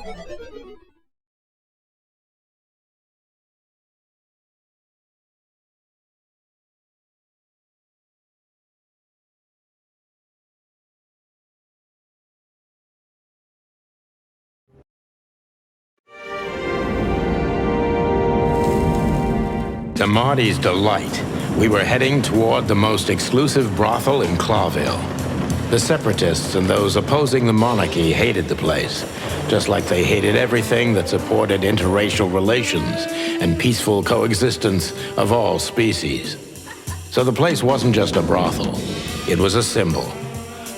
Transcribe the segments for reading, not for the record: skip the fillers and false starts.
To Marty's delight, we were heading toward the most exclusive brothel in Clawville. The separatists and those opposing the monarchy hated the place, just like they hated everything that supported interracial relations and peaceful coexistence of all species. So the place wasn't just a brothel, it was a symbol.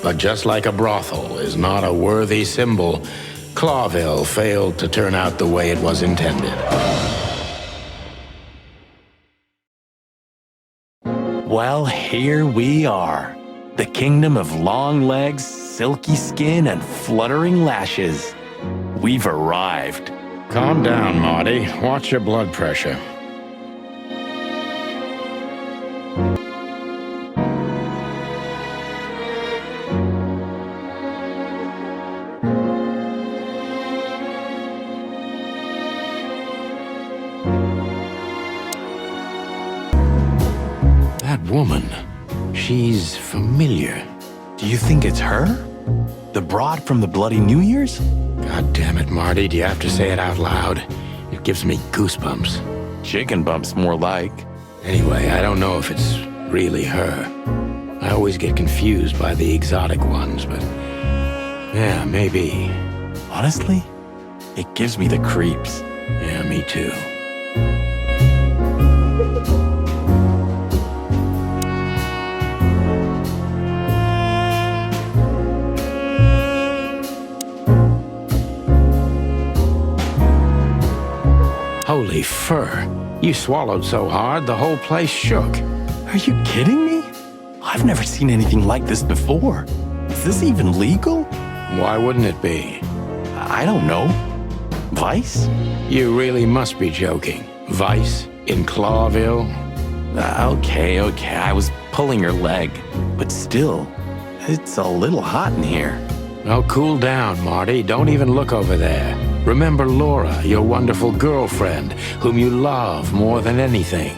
But just like a brothel is not a worthy symbol, Clawville failed to turn out the way it was intended. Well, here we are. The kingdom of long legs, silky skin, and fluttering lashes. We've arrived. Calm down, Marty. Watch your blood pressure. That woman, she's familiar. Do you think it's her? The broad from the Bloody New Year's? God damn it, Marty, do you have to say it out loud? It gives me goosebumps. Chicken bumps, more like. Anyway, I don't know if it's really her. I always get confused by the exotic ones, but yeah, maybe. Honestly, it gives me the creeps. Yeah, me too. Holy fur. You swallowed so hard, the whole place shook. Are you kidding me? I've never seen anything like this before. Is this even legal? Why wouldn't it be? I don't know. Vice? You really must be joking. Vice in Clawville? Okay, I was pulling your leg. But still, it's a little hot in here. Oh, cool down, Marty. Don't even look over there. Remember Laura, your wonderful girlfriend, whom you love more than anything.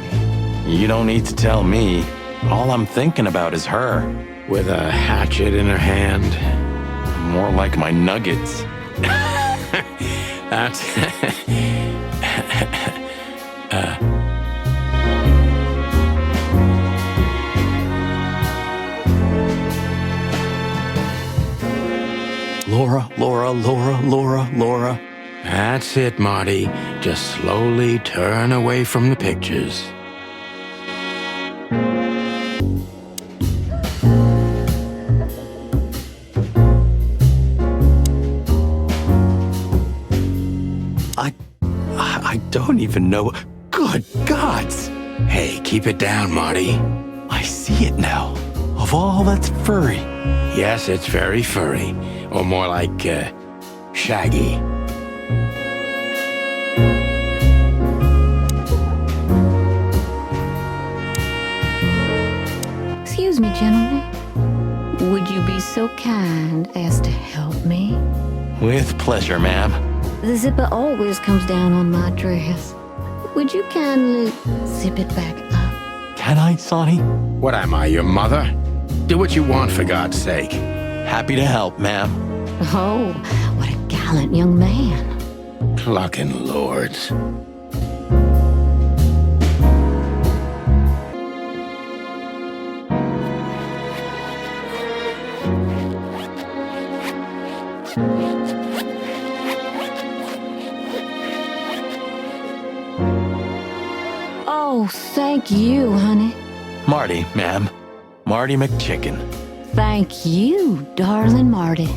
You don't need to tell me. All I'm thinking about is her. With a hatchet in her hand. More like my nuggets. That's... Laura. That's it, Marty. Just slowly turn away from the pictures. I don't even know. Good gods! Hey, keep it down, Marty. I see it now. Of all that's furry. Yes, it's very furry. Or more like, shaggy. Excuse me, gentlemen. Would you be so kind as to help me? With pleasure, ma'am. The zipper always comes down on my dress. Would you kindly zip it back up? Can I, Sonny? What am I, your mother? Do what you want, for God's sake. Happy to help, ma'am. Oh, what a gallant young man. Clucking lords. Oh, thank you, honey. Marty, ma'am. Marty McChicken. Thank you, darling Marty.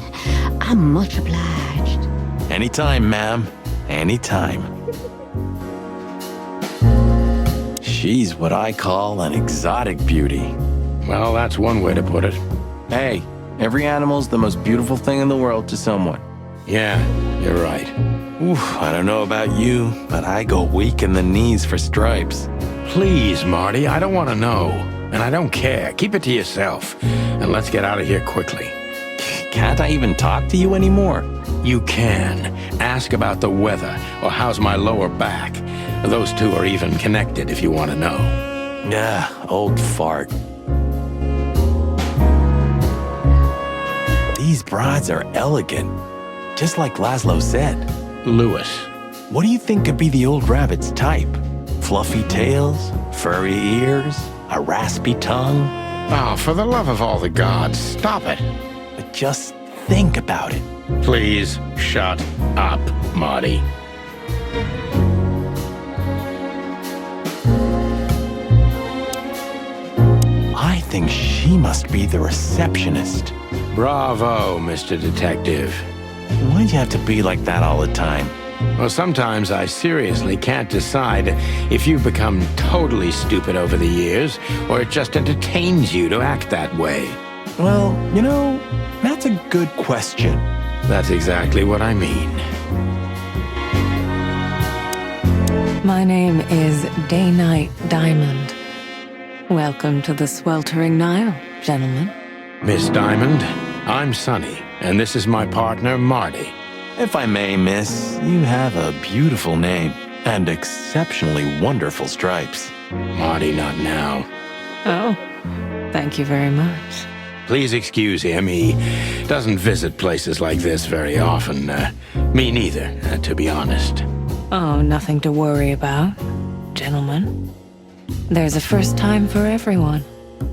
I'm much obliged. Anytime, ma'am. Anytime. She's what I call an exotic beauty. Well, that's one way to put it. Hey, every animal's the most beautiful thing in the world to someone. Yeah, you're right. Oof, I don't know about you, but I go weak in the knees for stripes. Please, Marty, I don't want to know. And I don't care. Keep it to yourself. And let's get out of here quickly. Can't I even talk to you anymore? You can, ask about the weather or how's my lower back. Those two are even connected if you want to know. Yeah, old fart. These brides are elegant, just like Laszlo said. Lewis. What do you think could be the old rabbit's type? Fluffy tails, furry ears, a raspy tongue? Oh, for the love of all the gods, stop it. But just think about it. Please shut up, Marty. I think she must be the receptionist. Bravo, Mr. Detective. Why'd you have to be like that all the time? Well, sometimes I seriously can't decide if you've become totally stupid over the years, or it just entertains you to act that way. Well, you know, that's a good question. That's exactly what I mean. My name is Daynight Diamond. Welcome to the sweltering Nile, gentlemen. Miss Diamond, I'm Sonny, and this is my partner, Marty. If I may, miss, you have a beautiful name and exceptionally wonderful stripes. Marty, not now. Oh, thank you very much. Please excuse him. He doesn't visit places like this very often. Me neither, to be honest. Oh, nothing to worry about, gentlemen. There's a first time for everyone.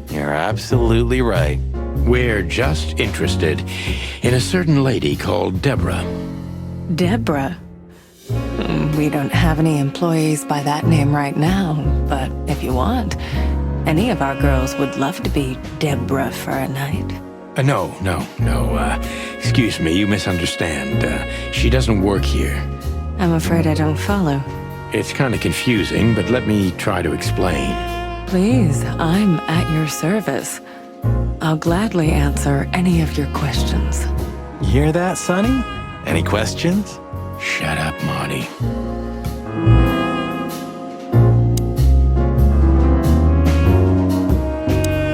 You're absolutely right. We're just interested in a certain lady called Deborah. Deborah. We don't have any employees by that name right now, but if you want, any of our girls would love to be Deborah for a night. No. Excuse me, you misunderstand. She doesn't work here. I'm afraid I don't follow. It's kind of confusing, but let me try to explain. Please, I'm at your service. I'll gladly answer any of your questions. You hear that, Sonny? Any questions? Shut up, Marty.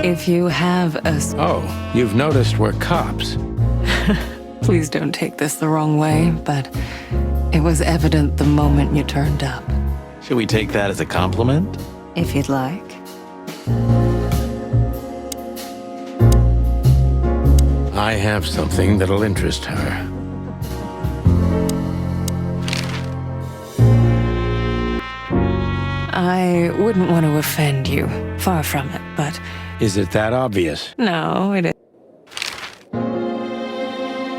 If you have a... Oh, you've noticed we're cops. Please don't take this the wrong way, but it was evident the moment you turned up. Should we take that as a compliment? If you'd like. I have something that'll interest her. I wouldn't want to offend you. Far from it, but... Is it that obvious? No, it is.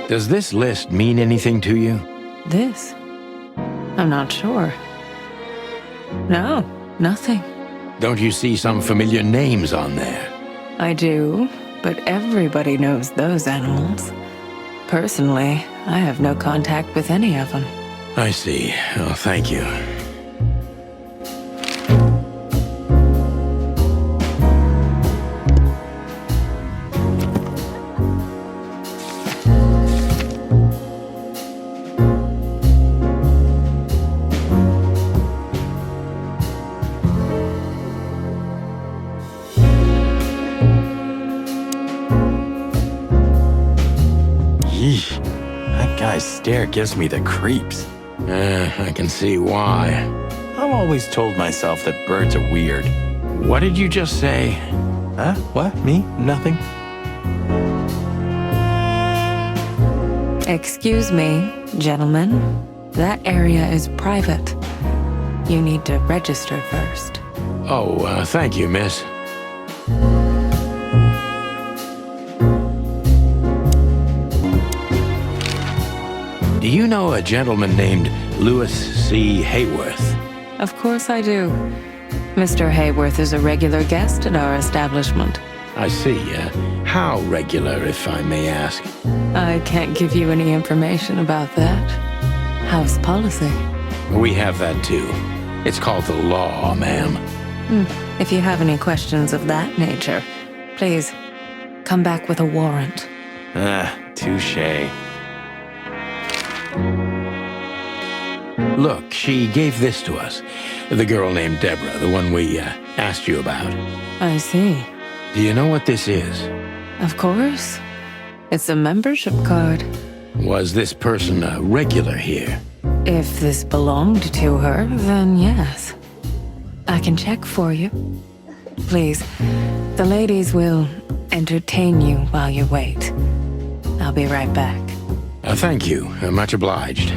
Does this list mean anything to you? This? I'm not sure. No, nothing. Don't you see some familiar names on there? I do, but everybody knows those animals. Personally, I have no contact with any of them. I see. Oh, thank you. Yeesh, that guy's stare gives me the creeps. I can see why. I've always told myself that birds are weird. What did you just say? Huh? What? Me? Nothing? Excuse me, gentlemen. That area is private. You need to register first. Oh, thank you, miss. Do you know a gentleman named Louis C. Hayworth? Of course I do. Mr. Hayworth is a regular guest at our establishment. I see. How regular, if I may ask? I can't give you any information about that. House policy. We have that too. It's called the law, ma'am. If you have any questions of that nature, please come back with a warrant. Touche. Look, she gave this to us. The girl named Deborah, the one we asked you about. I see. Do you know what this is? Of course. It's a membership card. Was this person a regular here? If this belonged to her, then yes. I can check for you. Please, the ladies will entertain you while you wait. I'll be right back. Thank you. Much obliged.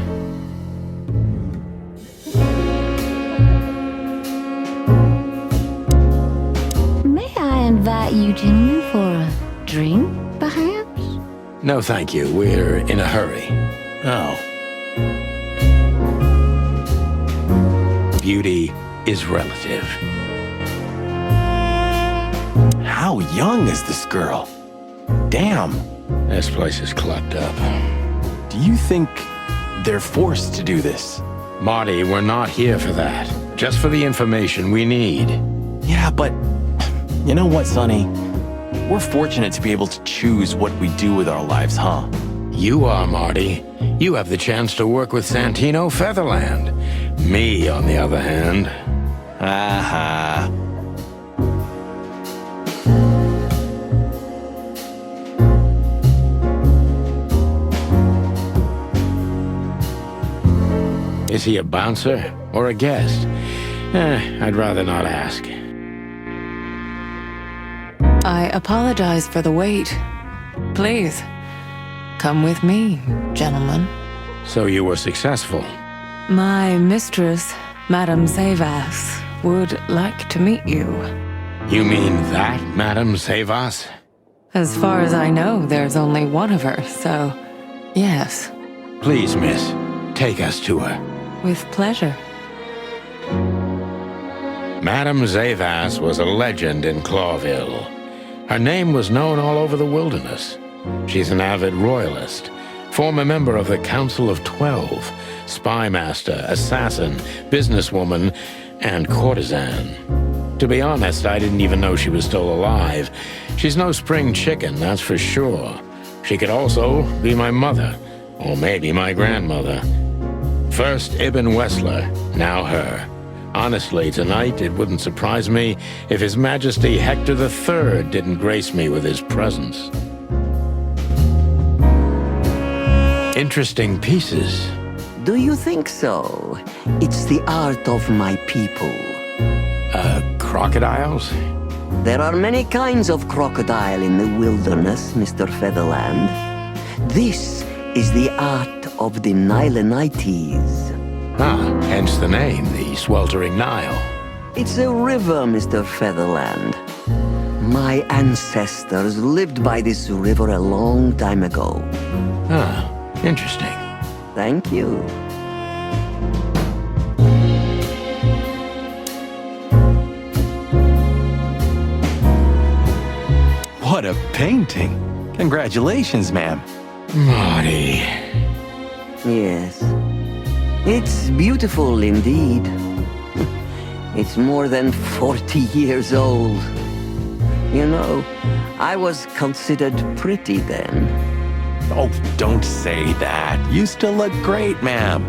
May I invite you gentlemen for a drink, perhaps? No, thank you. We're in a hurry. Oh, Beauty is relative. how young is this girl? Damn. This place is clucked up. Do you think they're forced to do this? Marty, we're not here for that. Just for the information we need. Yeah, but you know what, Sonny? We're fortunate to be able to choose what we do with our lives, huh? You are, Marty. You have the chance to work with Santino Featherland. Me, on the other hand. Aha. Is he a bouncer or a guest? I'd rather not ask. I apologize for the wait. Please, come with me, gentlemen. So you were successful. My mistress, Madame Zaiwass, would like to meet you. You mean that, Madame Zaiwass? As far as I know, there's only one of her, so yes, Please, miss, take us to her. with pleasure. Madame Zaiwass was a legend in Clawville. Her name was known all over the wilderness. She's an avid royalist, former member of the Council of 12, spy master, assassin, businesswoman, and courtesan. To be honest, I didn't even know she was still alive. She's no spring chicken, that's for sure. She could also be my mother, or maybe my grandmother. First Ibn Wessler, now her. Honestly, tonight it wouldn't surprise me if His Majesty Hector III didn't grace me with his presence. Interesting pieces. Do you think so? It's the art of my people. Crocodiles? There are many kinds of crocodile in the wilderness, Mr. Featherland. This is the art of the Nilenites. Ah, hence the name, the Sweltering Nile. It's a river, Mr. Featherland. My ancestors lived by this river a long time ago. Ah, interesting. Thank you. What a painting. Congratulations, ma'am. Marty. Yes. It's beautiful indeed. It's more than 40 years old. You know, I was considered pretty then. Oh, don't say that. You still look great, ma'am.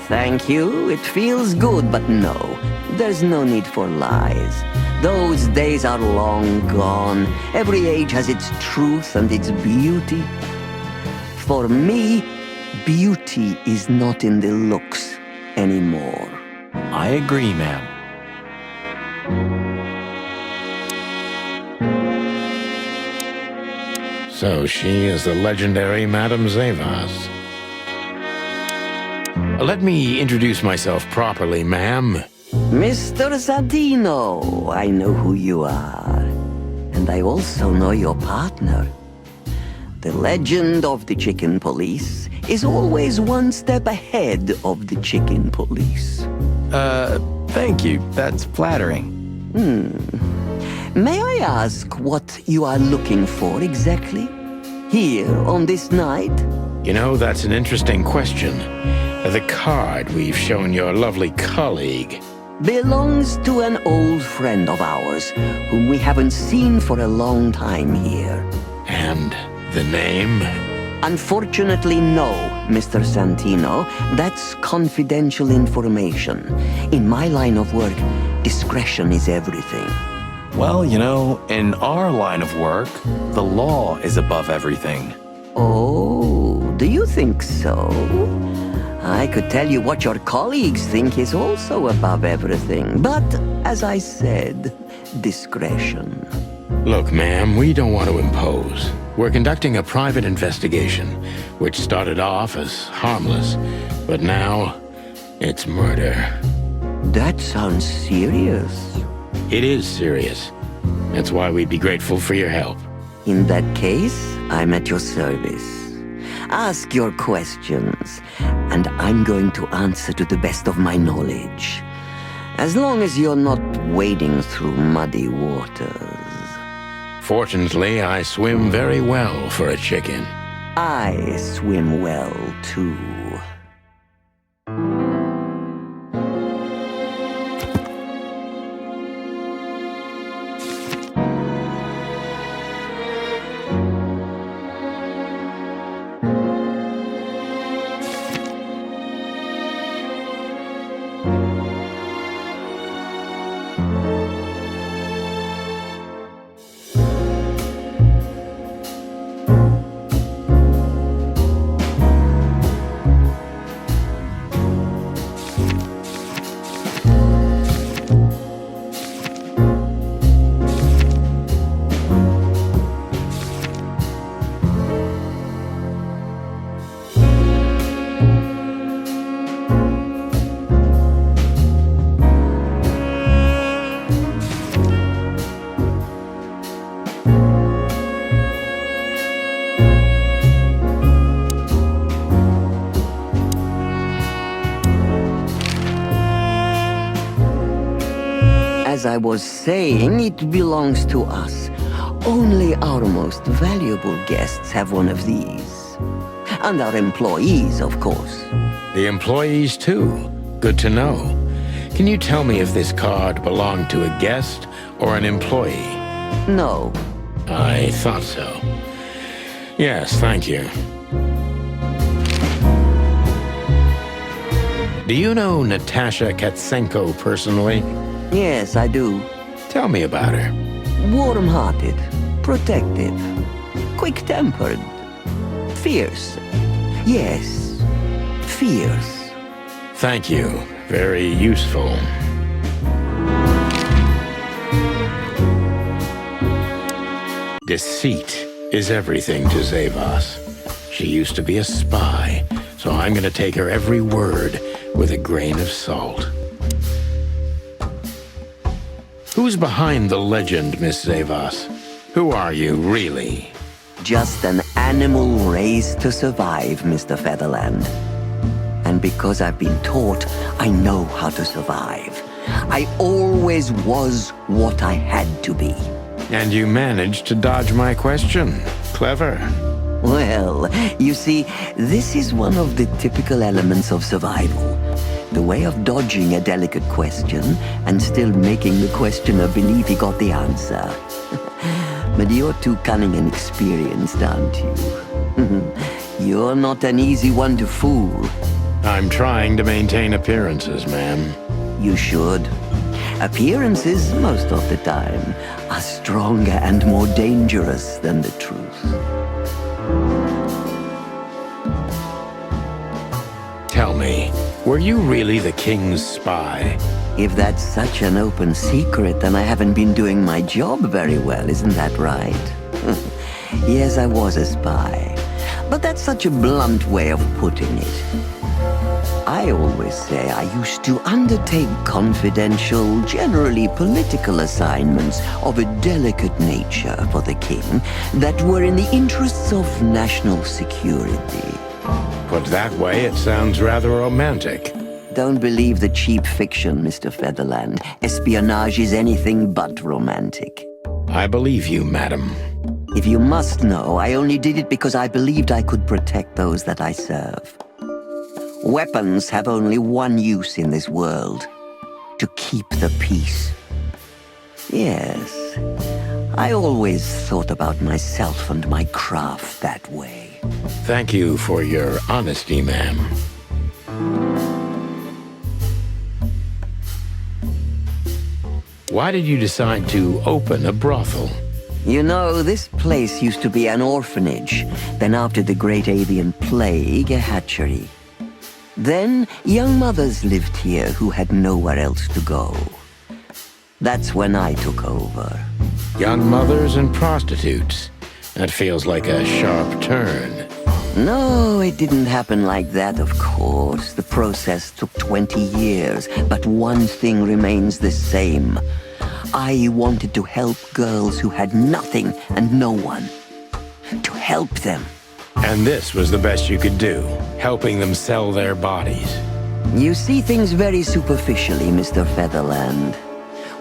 Thank you. It feels good, but no. There's no need for lies. Those days are long gone. Every age has its truth and its beauty. For me, beauty is not in the looks anymore. I agree, ma'am. So she is the legendary Madame Zaiwass. Let me introduce myself properly, ma'am. Mr. Santino, I know who you are. And I also know your partner. The legend of the chicken police is always one step ahead of the chicken police. Thank you. That's flattering. May I ask what you are looking for exactly? Here on this night? You know, that's an interesting question. The card we've shown your lovely colleague. Belongs to an old friend of ours, whom we haven't seen for a long time here. And the name? Unfortunately, no, Mr. Santino. That's confidential information. In my line of work, discretion is everything. Well, you know, in our line of work, the law is above everything. Oh, Do you think so? I could tell you what your colleagues think is also above everything, but as I said, discretion. Look, ma'am, we don't want to impose. We're conducting a private investigation, which started off as harmless, but now it's murder. That sounds serious. It is serious. That's why we'd be grateful for your help. In that case, I'm at your service. Ask your questions, and I'm going to answer to the best of my knowledge. As long as you're not wading through muddy waters. Fortunately, I swim very well for a chicken. I swim well, too. As I was saying, it belongs to us. Only our most valuable guests have one of these. And our employees, of course. The employees, too. Good to know. Can you tell me if this card belonged to a guest or an employee? No. I thought so. Yes, thank you. Do you know Natasha Catzenko personally? Yes, I do. Tell me about her. Warm-hearted, protective, quick-tempered, fierce. Yes, fierce. Thank you. Very useful. Deceit is everything to Zaiwass. She used to be a spy, so I'm gonna take her every word with a grain of salt. Who's behind the legend, Miss Zaiwass? Who are you, really? Just an animal raised to survive, Mr. Featherland. And because I've been taught, I know how to survive. I always was what I had to be. And you managed to dodge my question. Clever. Well, you see, this is one of the typical elements of survival. The way of dodging a delicate question and still making the questioner believe he got the answer. But you're too cunning and experienced, aren't you? You're not an easy one to fool. I'm trying to maintain appearances, ma'am. You should. Appearances, most of the time, are stronger and more dangerous than the truth. Tell me, were you really the king's spy? If that's such an open secret, then I haven't been doing my job very well, isn't that right? Yes, I was a spy. But that's such a blunt way of putting it. I always say I used to undertake confidential, generally political assignments of a delicate nature for the king that were in the interests of national security. Put that way, it sounds rather romantic. Don't believe the cheap fiction, Mr. Featherland. Espionage is anything but romantic. I believe you, madam. If you must know, I only did it because I believed I could protect those that I serve. Weapons have only one use in this world: to keep the peace. Yes, I always thought about myself and my craft that way. Thank you for your honesty, ma'am. Why did you decide to open a brothel? You know, this place used to be an orphanage. Then after the Great Avian Plague, a hatchery. Then, young mothers lived here who had nowhere else to go. That's when I took over. Young mothers and prostitutes. That feels like a sharp turn. No, it didn't happen like that, of course. The process took 20 years, but one thing remains the same. I wanted to help girls who had nothing and no one. To help them. And this was the best you could do, helping them sell their bodies. You see things very superficially, Mr. Featherland.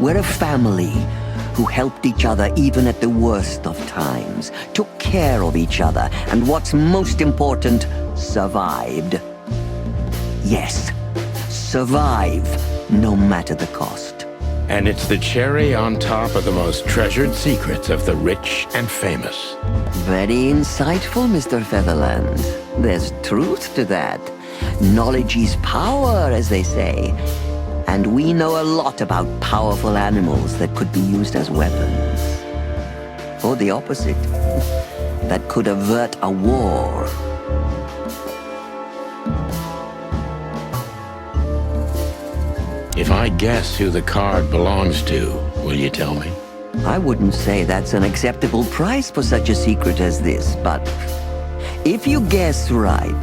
We're a family who helped each other even at the worst of times, took care of each other, and what's most important, survived. Yes, survive, no matter the cost. And it's the cherry on top of the most treasured secrets of the rich and famous. Very insightful, Mr. Featherland. There's truth to that. Knowledge is power, as they say. And we know a lot about powerful animals that could be used as weapons. Or the opposite. That could avert a war. If I guess who the card belongs to, will you tell me? I wouldn't say that's an acceptable price for such a secret as this, but if you guess right,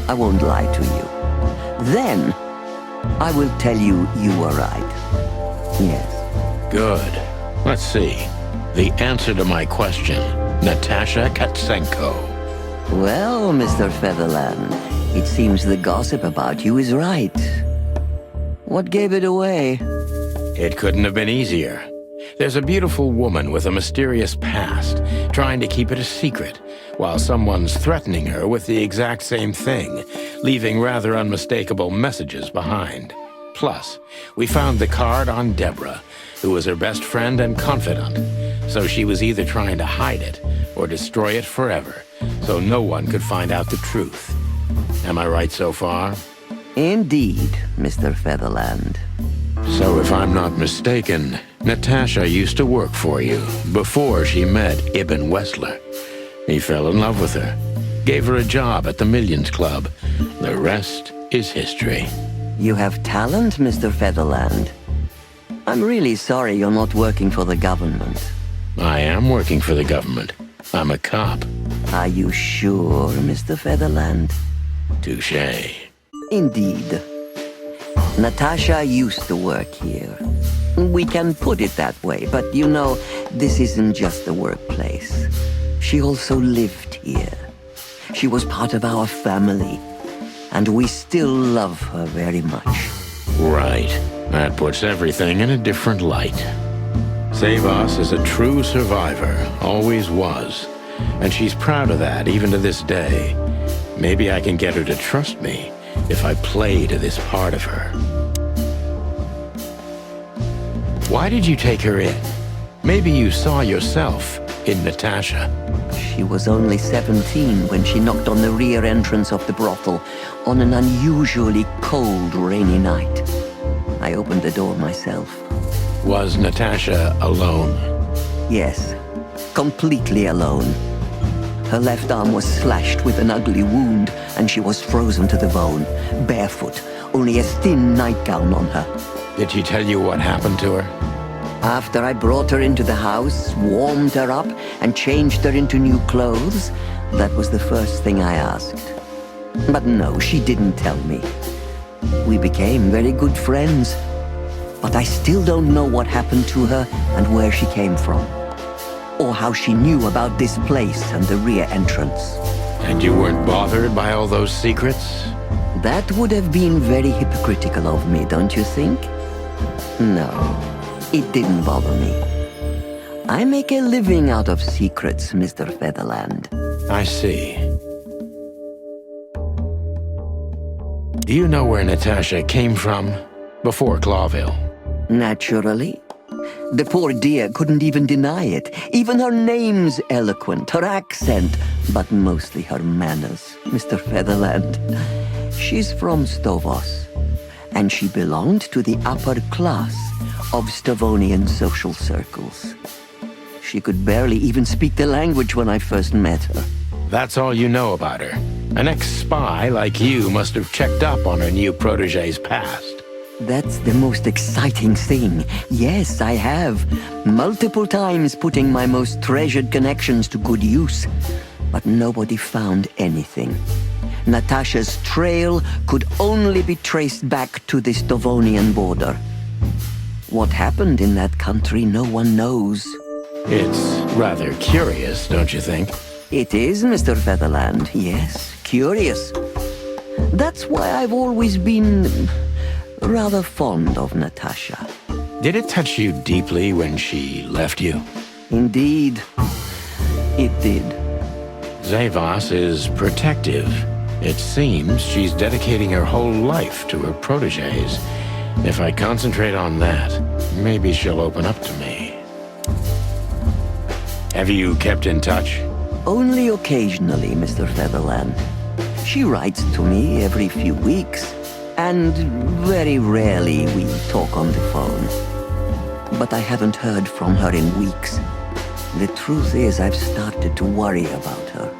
I won't lie to you. Then, I will tell you you were right. Yes. Good. Let's see. The answer to my question, Natasha Catzenko. Well, Mr. Featherland, it seems the gossip about you is right. What gave it away? It couldn't have been easier. There's a beautiful woman with a mysterious past, trying to keep it a secret, while someone's threatening her with the exact same thing, leaving rather unmistakable messages behind. Plus, we found the card on Deborah, who was her best friend and confidant, so she was either trying to hide it or destroy it forever, so no one could find out the truth. Am I right so far? Indeed, Mr. Featherland. So if I'm not mistaken, Natasha used to work for you before she met Ibn Wessler. He fell in love with her, gave her a job at the Millions Club. The rest is history. You have talent, Mr. Featherland. I'm really sorry you're not working for the government. I am working for the government. I'm a cop. Are you sure, Mr. Featherland? Touché. Indeed. Natasha used to work here. We can put it that way, but you know, this isn't just a workplace. She also lived here. She was part of our family, and we still love her very much. Right. That puts everything in a different light. Zaiwass is a true survivor, always was. And she's proud of that, even to this day. Maybe I can get her to trust me if I play to this part of her. Why did you take her in? Maybe you saw yourself in Natasha. She was only 17 when she knocked on the rear entrance of the brothel on an unusually cold, rainy night. I opened the door myself. Was Natasha alone? Yes, completely alone. Her left arm was slashed with an ugly wound, and she was frozen to the bone, barefoot, only a thin nightgown on her. Did she tell you what happened to her? After I brought her into the house, warmed her up, and changed her into new clothes, that was the first thing I asked. But no, she didn't tell me. We became very good friends, but I still don't know what happened to her and where she came from, or how she knew about this place and the rear entrance. And you weren't bothered by all those secrets? That would have been very hypocritical of me, don't you think? No, it didn't bother me. I make a living out of secrets, Mr. Featherland. I see. Do you know where Natasha came from before Clawville? Naturally. The poor dear couldn't even deny it. Even her name's eloquent, her accent, but mostly her manners, Mr. Featherland. She's from Zaiwass, and she belonged to the upper class of Stavonian social circles. She could barely even speak the language when I first met her. That's all you know about her. An ex-spy like you must have checked up on her new protege's past. That's the most exciting thing. Yes, I have. Multiple times putting my most treasured connections to good use. But nobody found anything. Natasha's trail could only be traced back to the Stovonian border. What happened in that country, no one knows. It's rather curious, don't you think? It is, Mr. Featherland. Yes, curious. That's why I've always been rather fond of Natasha. Did it touch you deeply when she left you? Indeed, it did. Zaiwass is protective. It seems she's dedicating her whole life to her proteges. If I concentrate on that, maybe she'll open up to me. Have you kept in touch? Only occasionally, Mr. Featherland. She writes to me every few weeks, and very rarely we talk on the phone. But I haven't heard from her in weeks. The truth is, I've started to worry about her.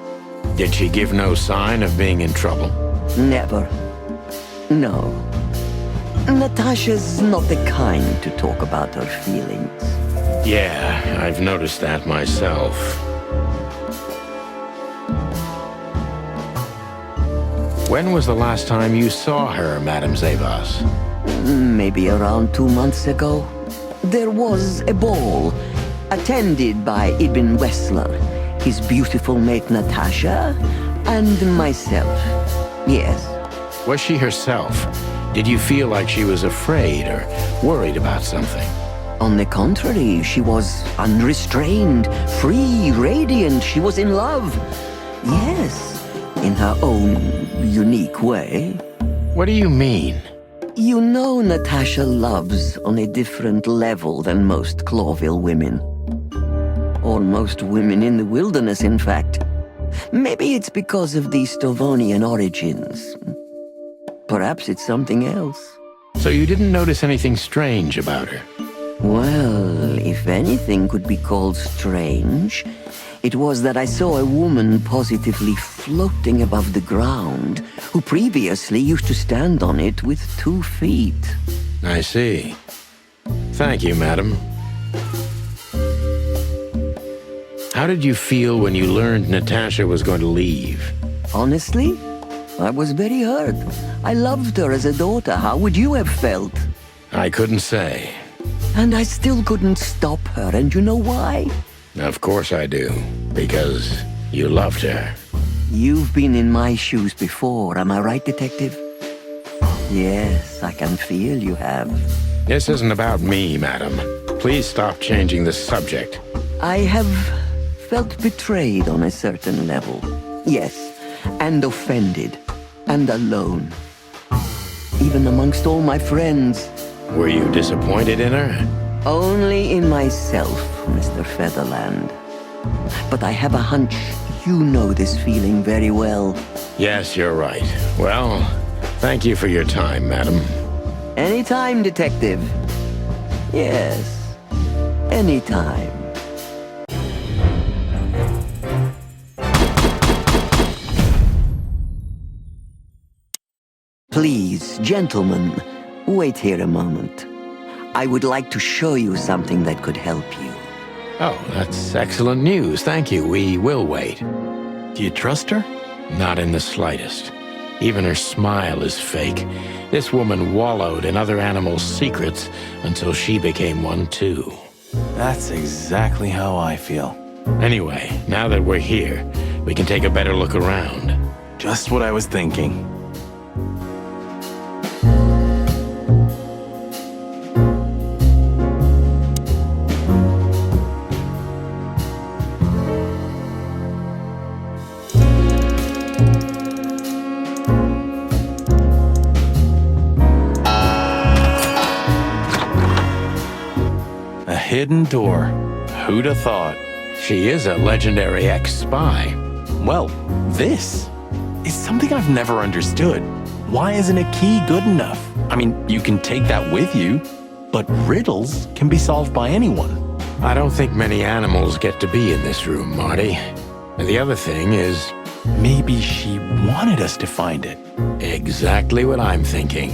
Did she give no sign of being in trouble? Never. No. Natasha's not the kind to talk about her feelings. Yeah, I've noticed that myself. When was the last time you saw her, Madame Zaiwass? Maybe around 2 months ago. There was a ball, attended by Ibn Wessler, his beautiful mate Natasha, and myself. Yes. Was she herself? Did you feel like she was afraid or worried about something? On the contrary, she was unrestrained, free, radiant. She was in love. Yes, in her own unique way. What do you mean? You know Natasha loves on a different level than most Clawville women. Or most women in the wilderness, in fact. Maybe it's because of the Stovonian origins. Perhaps it's something else. So you didn't notice anything strange about her? Well, if anything could be called strange, it was that I saw a woman positively floating above the ground, who previously used to stand on it with 2 feet. I see. Thank you, madam. How did you feel when you learned Natasha was going to leave? Honestly, I was very hurt. I loved her as a daughter. How would you have felt? I couldn't say. And I still couldn't stop her, and you know why? Of course I do. Because you loved her. You've been in my shoes before, am I right, Detective? Yes, I can feel you have. This isn't about me, madam. Please stop changing the subject. I have felt betrayed on a certain level. Yes, and offended, and alone. Even amongst all my friends. Were you disappointed in her? Only in myself, Mr. Featherland. But I have a hunch you know this feeling very well. Yes, you're right. Well, thank you for your time, madam. Anytime, Detective. Yes, anytime. Please, gentlemen, wait here a moment. I would like to show you something that could help you. Oh, that's excellent news. Thank you. We will wait. Do you trust her? Not in the slightest. Even her smile is fake. This woman wallowed in other animals' secrets until she became one too. That's exactly how I feel. Anyway, now that we're here, we can take a better look around. Just what I was thinking. Hidden door. Who'd have thought? She is a legendary ex-spy. Well, this is something I've never understood. Why isn't a key good enough? I mean, you can take that with you, but riddles can be solved by anyone. I don't think many animals get to be in this room, Marty. And the other thing is... Maybe she wanted us to find it. Exactly what I'm thinking.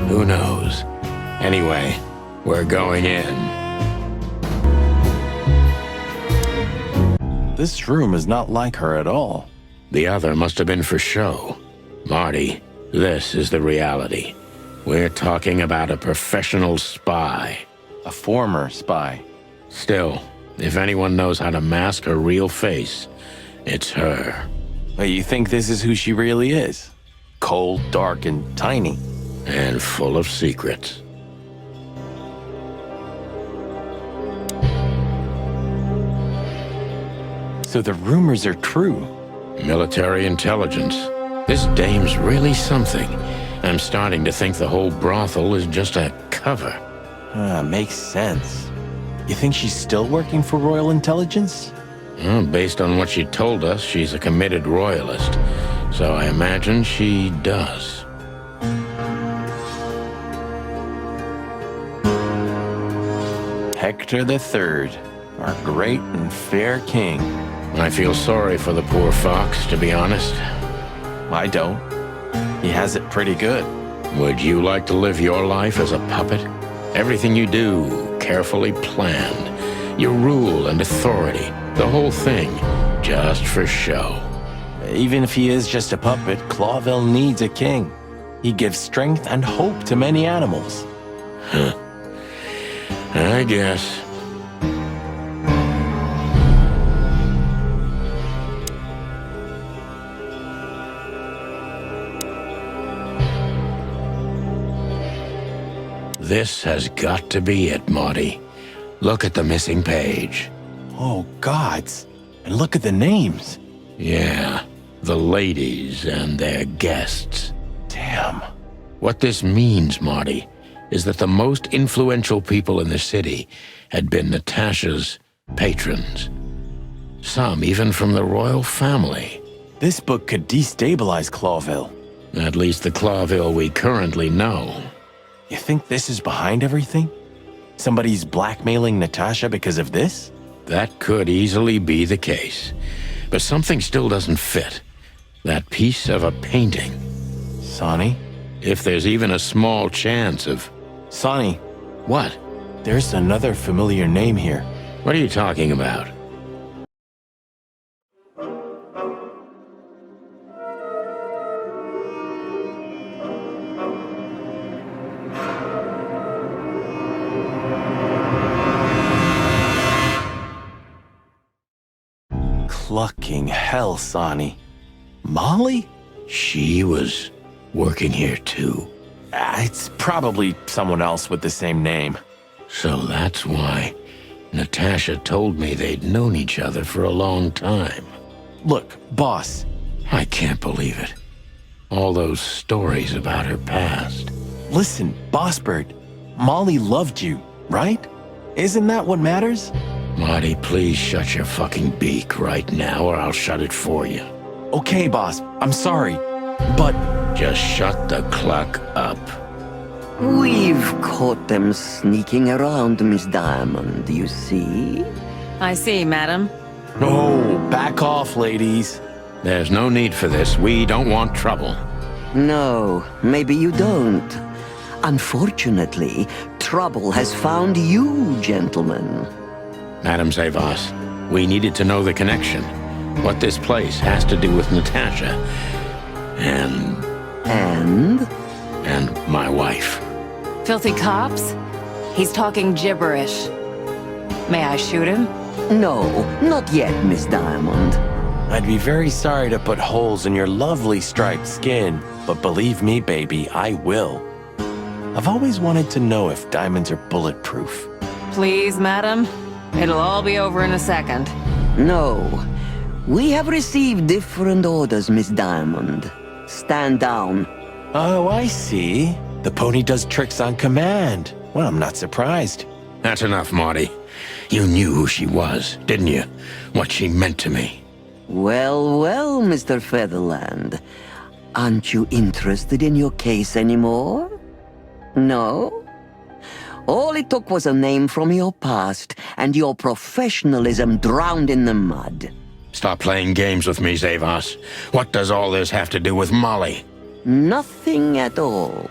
Who knows? Anyway, we're going in. This room is not like her at all. The other must have been for show. Marty, this is the reality. We're talking about a professional spy. A former spy. Still, if anyone knows how to mask her real face, it's her. But you think this is who she really is? Cold, dark, and tiny. And full of secrets. So the rumors are true. Military intelligence. This dame's really something. I'm starting to think the whole brothel is just a cover. Makes sense. You think she's still working for Royal Intelligence? Well, based on what she told us, she's a committed royalist. So I imagine she does. Hector III, our great and fair king. I feel sorry for the poor fox, to be honest. I don't. He has it pretty good. Would you like to live your life as a puppet? Everything you do, carefully planned. Your rule and authority, the whole thing, just for show. Even if he is just a puppet, Clawville needs a king. He gives strength and hope to many animals. I guess. This has got to be it, Marty. Look at the missing page. Oh, gods. And look at the names. Yeah, the ladies and their guests. Damn. What this means, Marty, is that the most influential people in the city had been Natasha's patrons. Some even from the royal family. This book could destabilize Clawville. At least the Clawville we currently know. You think this is behind everything? Somebody's blackmailing Natasha because of this? That could easily be the case. But something still doesn't fit. That piece of a painting. Sonny? If there's even a small chance of... Sonny, What? there's another familiar name here. What are you talking about? Clucking hell, Sonny. Molly? She was working here too. It's probably someone else with the same name. So that's why Natasha told me they'd known each other for a long time. Look, boss. I can't believe it. All those stories about her past. Listen, Bossbird. Molly loved you, right? Isn't that what matters? Marty, please shut your fucking beak right now or I'll shut it for you. Okay, boss. I'm sorry. But Just shut the cluck up. We've caught them sneaking around, Miss Diamond, you see? I see, madam. no, back off, ladies. There's no need for this. We don't want trouble. No, maybe you don't. Unfortunately, trouble has found you, gentlemen. Madam Zaiwass, we needed to know the connection. What this place has to do with Natasha. And my wife. Filthy cops? He's talking gibberish. May I shoot him? No, not yet, Miss Diamond. I'd be very sorry to put holes in your lovely striped skin, but believe me, baby, I will. I've always wanted to know if diamonds are bulletproof. Please, madam. It'll all be over in a second. No, we have received different orders, Miss Diamond. Stand down. Oh, I see. The pony does tricks on command. Well, I'm not surprised. That's enough, Marty. You knew who she was, didn't you? What she meant to me. Well, well, Mr. Featherland. Aren't you interested in your case anymore? No? All it took was a name from your past, and your professionalism drowned in the mud. Stop playing games with me, Zaiwass. What does all this have to do with Molly? Nothing at all.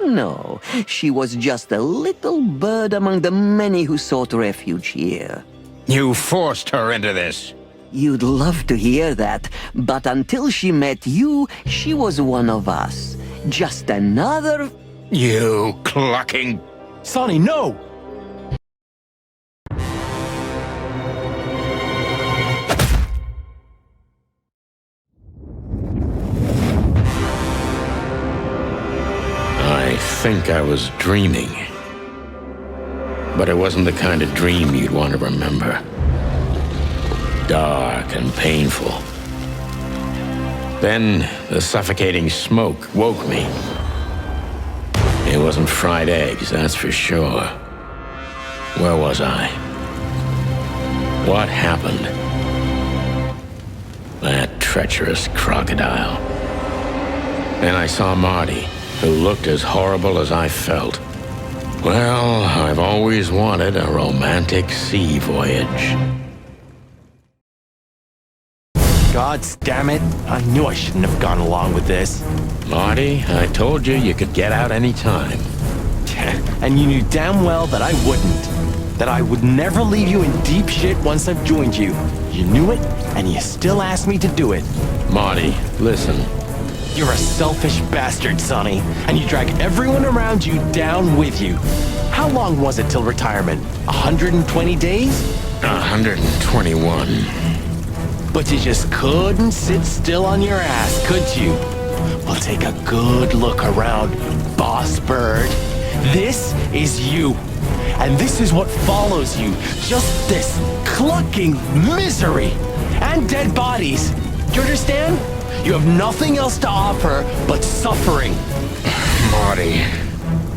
No, she was just a little bird among the many who sought refuge here. You forced her into this. You'd love to hear that, but until she met you, she was one of us. Just another... You clucking... Sonny, no! I think I was dreaming. But it wasn't the kind of dream you'd want to remember. Dark and painful. Then the suffocating smoke woke me. It wasn't fried eggs, that's for sure. Where was I? What happened? That treacherous crocodile. And I saw Marty, who looked as horrible as I felt. Well, I've always wanted a romantic sea voyage. Gods damn it. I knew I shouldn't have gone along with this. Marty, I told you could get out any time. And you knew damn well that I wouldn't. That I would never leave you in deep shit once I've joined you. You knew it, and you still asked me to do it. Marty, listen. You're a selfish bastard, Sonny, and you drag everyone around you down with you. How long was it till retirement? 120 days? 121. But you just couldn't sit still on your ass, could you? Well, take a good look around, boss bird. This is you. And this is what follows you. Just this clucking misery. And dead bodies. Do you understand? You have nothing else to offer but suffering. Marty.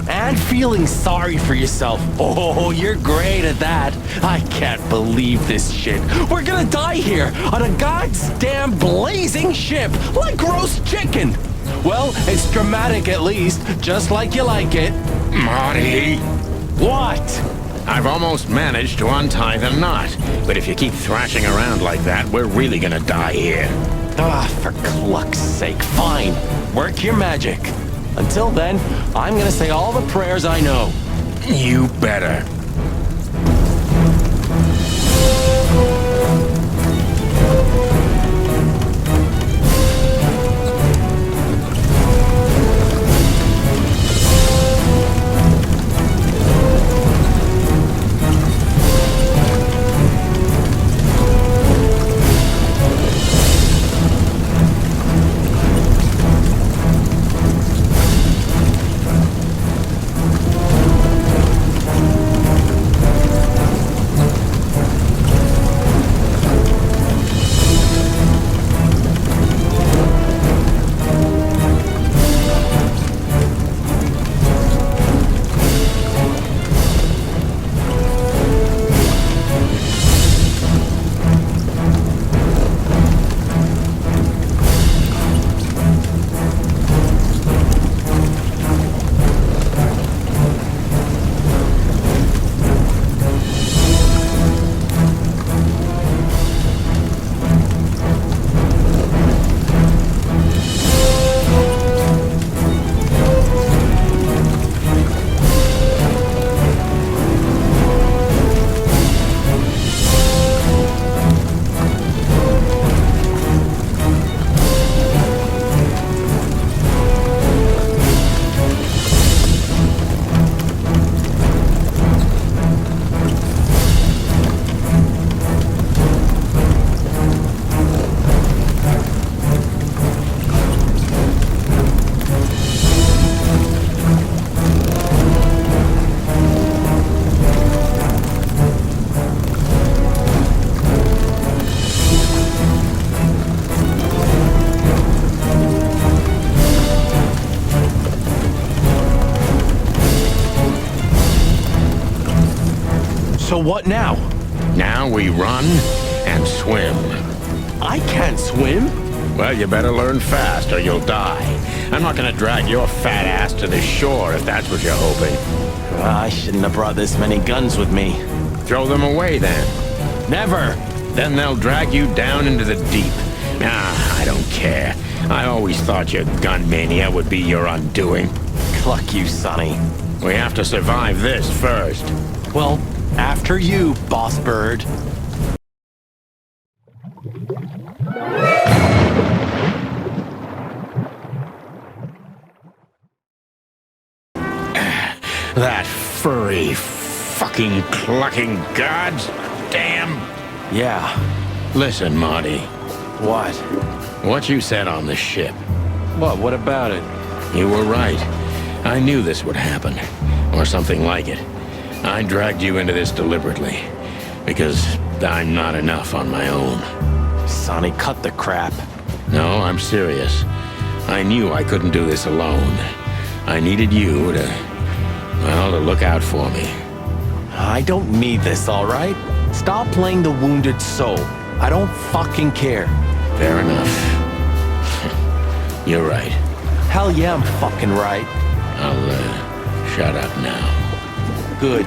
And feeling sorry for yourself. Oh, you're great at that. I can't believe this shit. We're gonna die here on a goddamn blazing ship like roast chicken. Well, it's dramatic at least, just like you like it. Marty. What? I've almost managed to untie the knot. But if you keep thrashing around like that, we're really gonna die here. Ah, for cluck's sake, fine. Work your magic. Until then, I'm gonna say all the prayers I know. You better. So what now? Now we run and swim. I can't swim. Well, you better learn fast or you'll die. I'm not gonna drag your fat ass to the shore if that's what you're hoping. I shouldn't have brought this many guns with me. Throw them away then. Never! Then they'll drag you down into the deep. I don't care. I always thought your gun mania would be your undoing. Cluck you, Sonny. We have to survive this first. Well, after you, boss bird. That furry, fucking clucking gods. Damn. Yeah. Listen, Marty. What? What you said on the ship. What about it? You were right. I knew this would happen. Or something like it. I dragged you into this deliberately. Because I'm not enough on my own. Sonny, cut the crap. No, I'm serious. I knew I couldn't do this alone. I needed you to look out for me. I don't need this, all right? Stop playing the wounded soul. I don't fucking care. Fair enough. You're right. Hell yeah, I'm fucking right. I'll, shut up now. Good.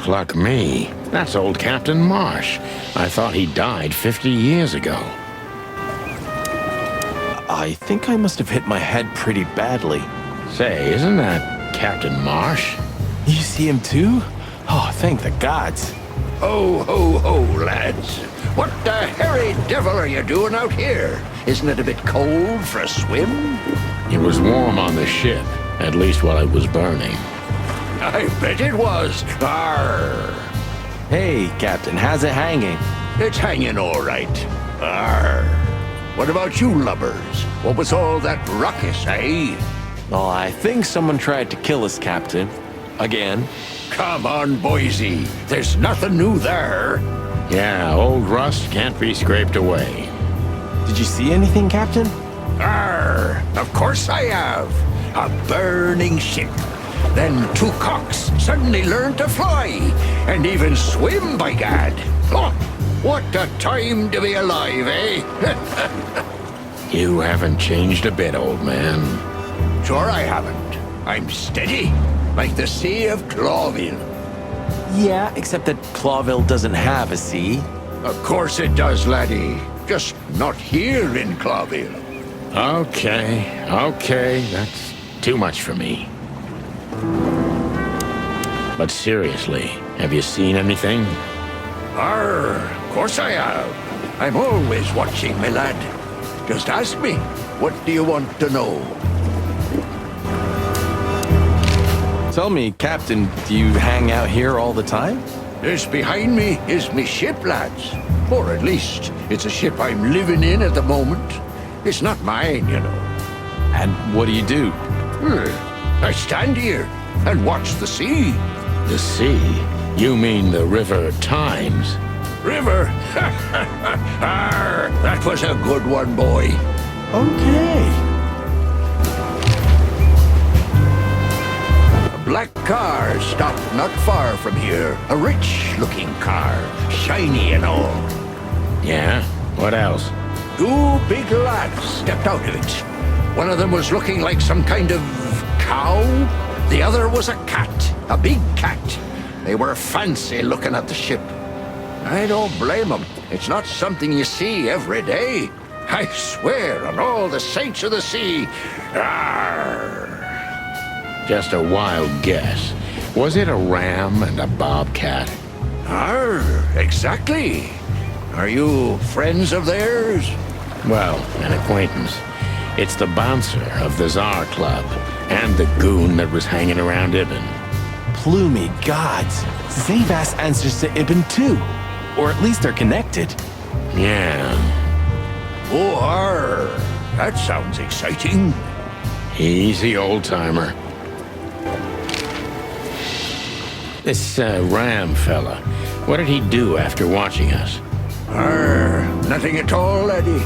Cluck me. That's old Captain Marsh. I thought he died 50 years ago. I think I must have hit my head pretty badly. Say, isn't that Captain Marsh? You see him too? Oh, thank the gods. Ho, ho, ho, lads. What the hairy devil are you doing out here? Isn't it a bit cold for a swim? It was warm on the ship, at least while it was burning. I bet it was. Arr. Hey, Captain, how's it hanging? It's hanging all right. Arr. What about you lubbers? What was all that ruckus, eh? Oh, I think someone tried to kill us, Captain. Again. Come on, Boise. There's nothing new there. Yeah, old rust can't be scraped away. Did you see anything, Captain? Arr. Of course I have. A burning ship. Then two cocks suddenly learned to fly, and even swim, by gad. Oh, what a time to be alive, eh? You haven't changed a bit, old man. Sure I haven't. I'm steady, like the sea of Clawville. Yeah, except that Clawville doesn't have a sea. Of course it does, laddie. Just not here in Clawville. Okay, that's too much for me. But seriously, have you seen anything? Arr, of course I have. I'm always watching, my lad. Just ask me, what do you want to know? Tell me, Captain, do you hang out here all the time? This behind me is me ship, lads. Or at least, it's a ship I'm living in at the moment. It's not mine, you know. And what do you do? I stand here and watch the sea. The sea? You mean the River Times? River? Arr, that was a good one, boy. Okay. A black car stopped not far from here. A rich-looking car, shiny and all. Yeah? What else? Two big lads stepped out of it. One of them was looking like some kind of cow. The other was a cat, a big cat. They were fancy looking at the ship. I don't blame them. It's not something you see every day. I swear on all the saints of the sea. Arr. Just a wild guess. Was it a ram and a bobcat? Arr, exactly. Are you friends of theirs? Well, an acquaintance. It's the bouncer of the Tsar Club, and the goon that was hanging around Ibn. Plumey gods. Zaiwass answers to Ibn too. Or at least they're connected. Yeah. Oh, arr. That sounds exciting. Easy, old-timer. This Ram fella, what did he do after watching us? Arr, nothing at all, laddie.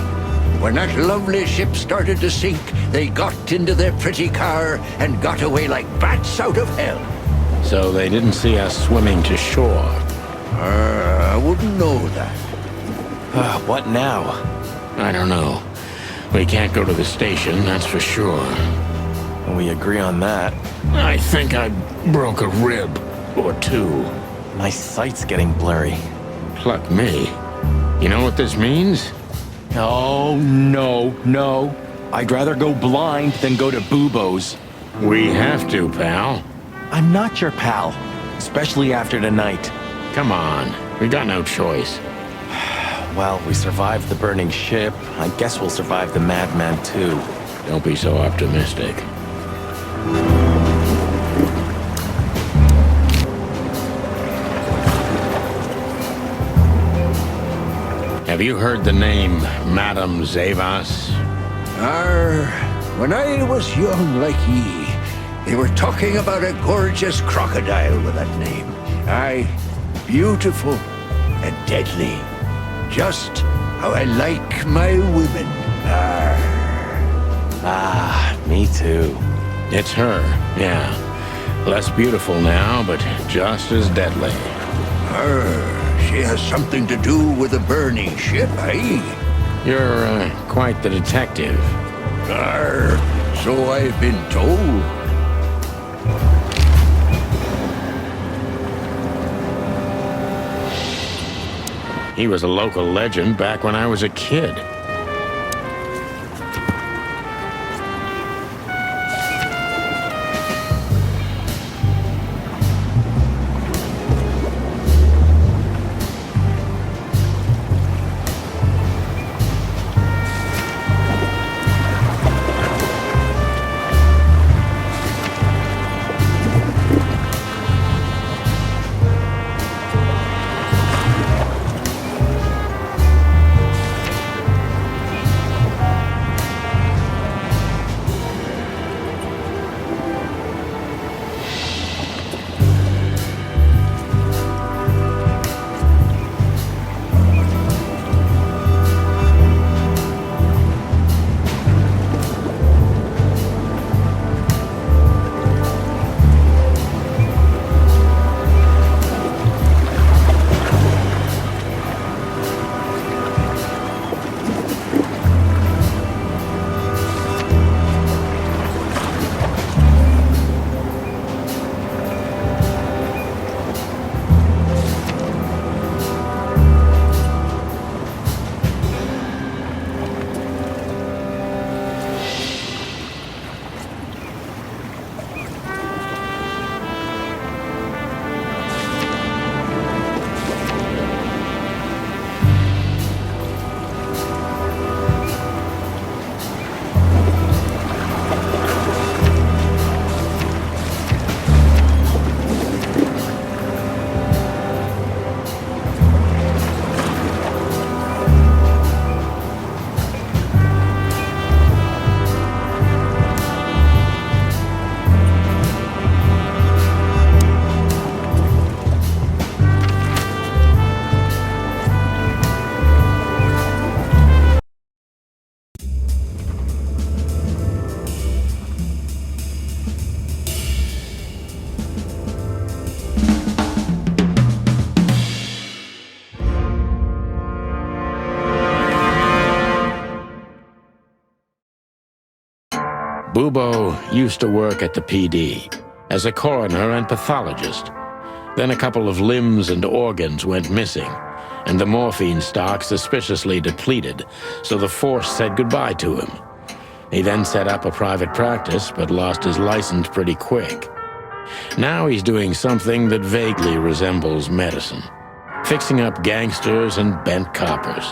When that lovely ship started to sink, they got into their pretty car and got away like bats out of hell. So they didn't see us swimming to shore. I wouldn't know that. What now? I don't know. We can't go to the station, that's for sure. We agree on that. I think I broke a rib or two. My sight's getting blurry. Pluck me. You know what this means? Oh, no. I'd rather go blind than go to Bubo's. We have to, pal. I'm not your pal, especially after tonight. Come on, we got no choice. Well, we survived the burning ship. I guess we'll survive the madman too. Don't be so optimistic. Have you heard the name Madame Zaiwass? When I was young like ye, they were talking about a gorgeous crocodile with that name. Aye, beautiful and deadly. Just how I like my women. Me too. It's her, yeah. Less beautiful now, but just as deadly. She has something to do with the burning ship, eh? You're quite the detective. So I've been told. He was a local legend back when I was a kid. Bubo used to work at the PD as a coroner and pathologist. Then a couple of limbs and organs went missing, and the morphine stock suspiciously depleted, so the force said goodbye to him. He then set up a private practice, but lost his license pretty quick. Now he's doing something that vaguely resembles medicine, fixing up gangsters and bent coppers.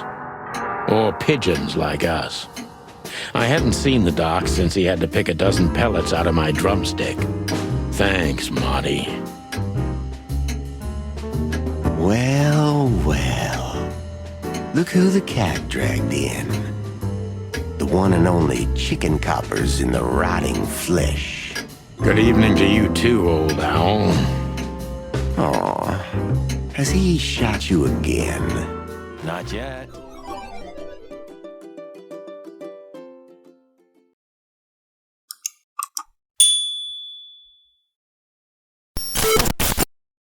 Or pigeons like us. I hadn't seen the doc since he had to pick a dozen pellets out of my drumstick. Thanks, Marty. Well. Look who the cat dragged in. The one and only chicken coppers in the rotting flesh. Good evening to you too, old owl. Aw, has he shot you again? Not yet.